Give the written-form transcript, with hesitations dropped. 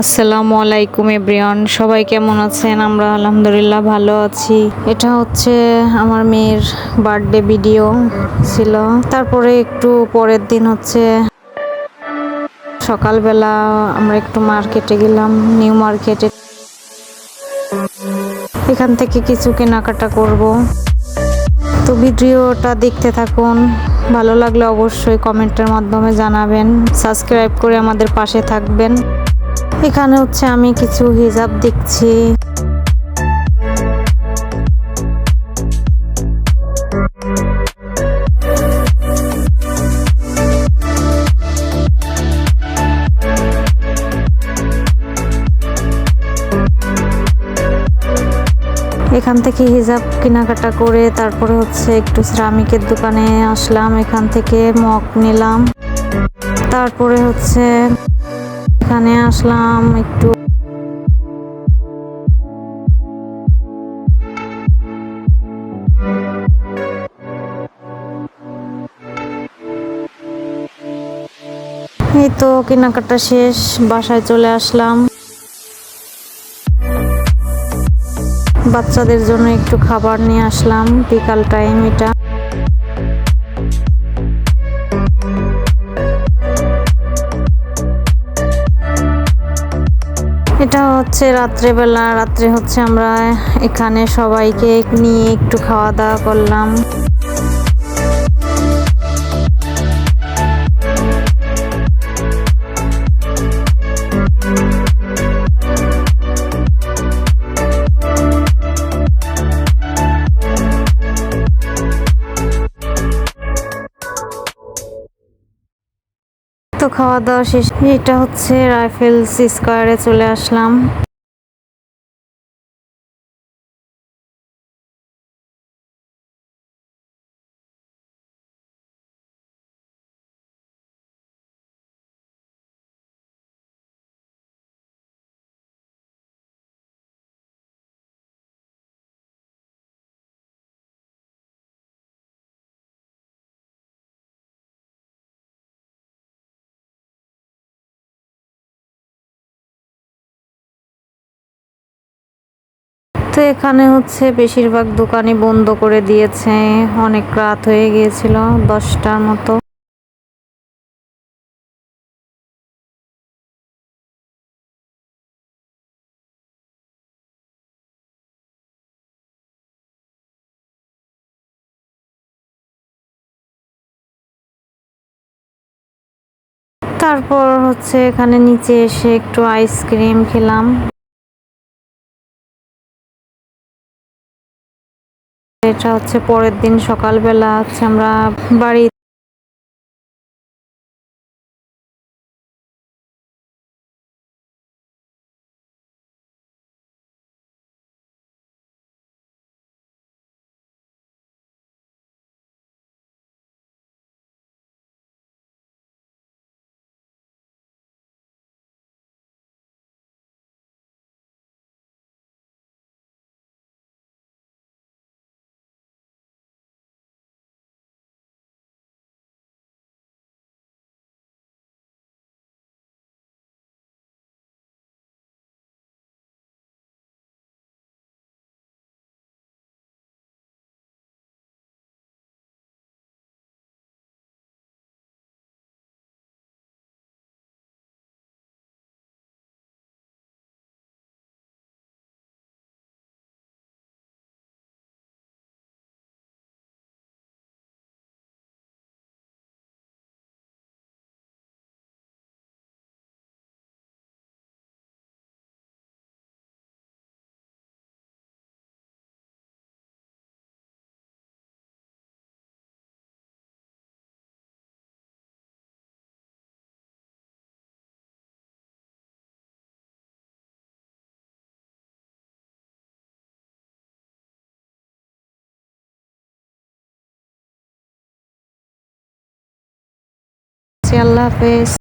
আসসালামু আলাইকুম এভরিওয়ান, সবাই কেমন আছেন? আমরা আলহামদুলিল্লাহ ভালো আছি। এটা হচ্ছে আমার মেয়ের বার্থডে ভিডিও ছিল। তারপরে একটু পরের দিন হচ্ছে সকালবেলা আমরা একটু মার্কেটে গেলাম, নিউ মার্কেটে। এখান থেকে কিছু কেনাকাটা করব। তো ভিডিওটা দেখতে থাকুন, ভালো লাগলে অবশ্যই কমেন্টের মাধ্যমে জানাবেন, সাবস্ক্রাইব করে আমাদের পাশে থাকবেন। এখানে হচ্ছে আমি কিছু হিজাব দেখছি। এখান থেকে হিজাব কেনাকাটা করে তারপরে হচ্ছে একটু সিরামিকের দোকানে আসলাম, এখান থেকে মগ নিলাম। তারপরে হচ্ছে এখানে আসলাম একটু এই তো কেনাকাটা শেষ, বাসায় চলে আসলাম। বাচ্চাদের জন্য একটু খাবার নিয়ে আসলাম, বিকাল টাইম এটা। এটা হচ্ছে রাত্রেবেলা, রাত্রে হচ্ছে আমরা এখানে সবাইকে নিয়ে একটু খাওয়া দাওয়া করলাম। তো খাওয়া দাওয়া শেষ, এটা হচ্ছে রাইফেলস স্কয়ারে চলে আসলাম। তো এখানে হচ্ছে বেশিরভাগ দোকানই বন্ধ করে দিয়েছে, অনেক রাত হয়ে গিয়েছিল, 10টার মতো। তারপর হচ্ছে এখানে নিচে এসে একটু আইসক্রিম খেলাম। এটা হচ্ছে পরের দিন সকালবেলা হচ্ছে আমরা বাড়ি আল্লাহ হাফেজ।